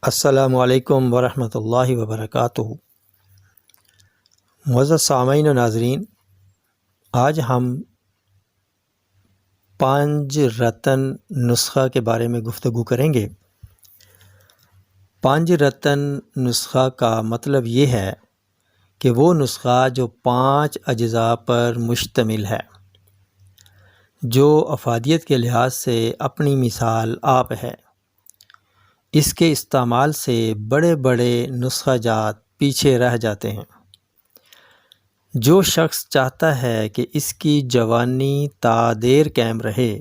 السلام علیکم ورحمۃ اللہ وبرکاتہ۔ معزز سامعین و ناظرین، آج ہم 5 رتن نسخہ کے بارے میں گفتگو کریں گے۔ 5 رتن نسخہ کا مطلب یہ ہے کہ وہ نسخہ جو 5 اجزاء پر مشتمل ہے، جو افادیت کے لحاظ سے اپنی مثال آپ ہے۔ اس کے استعمال سے بڑے بڑے نسخہ جات پیچھے رہ جاتے ہیں۔ جو شخص چاہتا ہے کہ اس کی جوانی تا دیر قائم رہے،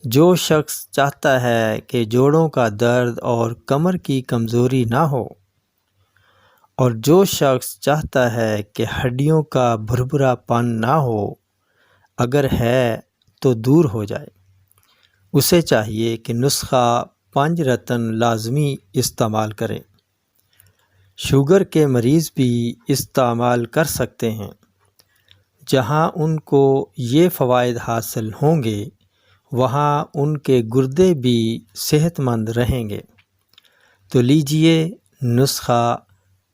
جو شخص چاہتا ہے کہ جوڑوں کا درد اور کمر کی کمزوری نہ ہو، اور جو شخص چاہتا ہے کہ ہڈیوں کا بھربھرا پن نہ ہو، اگر ہے تو دور ہو جائے، اسے چاہیے کہ نسخہ 5 رتن لازمی استعمال کرے۔ شوگر کے مریض بھی استعمال کر سکتے ہیں۔ جہاں ان کو یہ فوائد حاصل ہوں گے، وہاں ان کے گردے بھی صحت مند رہیں گے۔ تو لیجئے نسخہ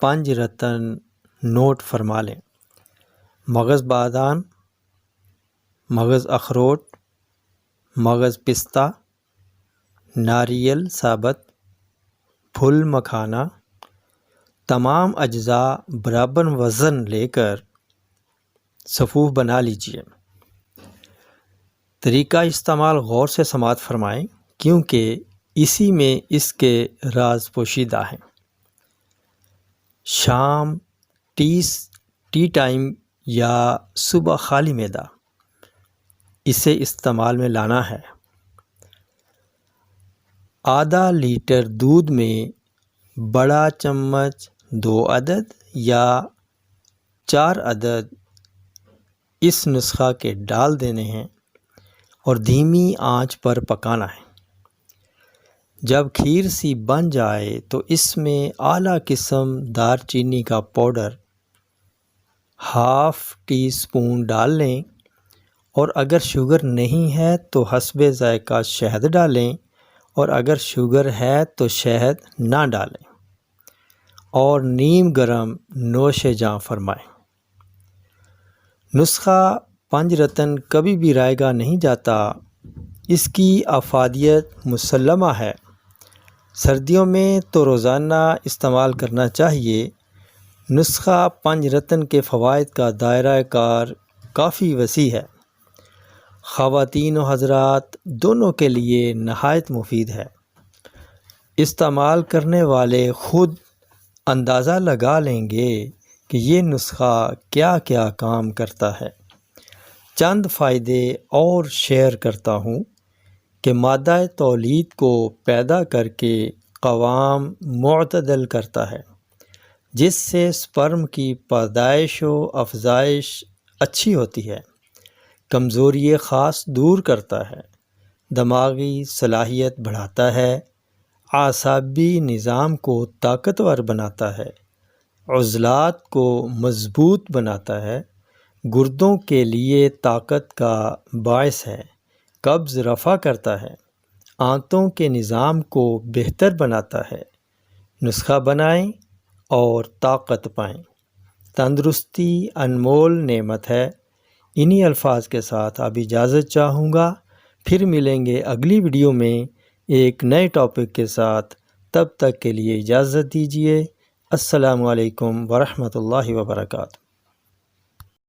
5 رتن نوٹ فرما لیں۔ مغز بادام، مغز اخروٹ، مغز پستہ، ناریل ثابت، پھل مکھانا، تمام اجزاء برابر وزن لے کر صفوف بنا لیجئے۔ طریقہ استعمال غور سے سماعت فرمائیں، کیونکہ اسی میں اس کے راز پوشیدہ ہیں۔ شام ٹی ٹائم یا صبح خالی معدہ اسے استعمال میں لانا ہے۔ آدھا لیٹر دودھ میں بڑا چمچ 2 عدد یا 4 عدد اس نسخہ کے ڈال دینے ہیں اور دھیمی آنچ پر پکانا ہے۔ جب کھیر سی بن جائے تو اس میں اعلیٰ قسم دار چینی کا پاؤڈر ½ ٹی اسپون ڈال لیں، اور اگر شوگر نہیں ہے تو حسب ذائقہ شہد ڈالیں، اور اگر شوگر ہے تو شہد نہ ڈالیں، اور نیم گرم نوش جاں فرمائیں۔ نسخہ 5 رتن کبھی بھی رائے گاہ نہیں جاتا۔ اس کی افادیت مسلمہ ہے۔ سردیوں میں تو روزانہ استعمال کرنا چاہیے۔ نسخہ 5 رتن کے فوائد کا دائرہ کار کافی وسیع ہے۔ خواتین و حضرات دونوں کے لیے نہایت مفید ہے۔ استعمال کرنے والے خود اندازہ لگا لیں گے کہ یہ نسخہ کیا کیا کام کرتا ہے۔ چند فائدے اور شیئر کرتا ہوں کہ مادہ تولید کو پیدا کر کے قوام معتدل کرتا ہے، جس سے سپرم کی پیدائش و افزائش اچھی ہوتی ہے۔ کمزوری خاص دور کرتا ہے، دماغی صلاحیت بڑھاتا ہے، اعصابی نظام کو طاقتور بناتا ہے، عضلات کو مضبوط بناتا ہے، گردوں کے لیے طاقت کا باعث ہے، قبض رفع کرتا ہے، آنتوں کے نظام کو بہتر بناتا ہے۔ نسخہ بنائیں اور طاقت پائیں۔ تندرستی انمول نعمت ہے۔ انہی الفاظ کے ساتھ اب اجازت چاہوں گا، پھر ملیں گے اگلی ویڈیو میں ایک نئے ٹاپک کے ساتھ۔ تب تک کے لیے اجازت دیجیے۔ السلام علیکم ورحمۃ اللہ وبرکاتہ۔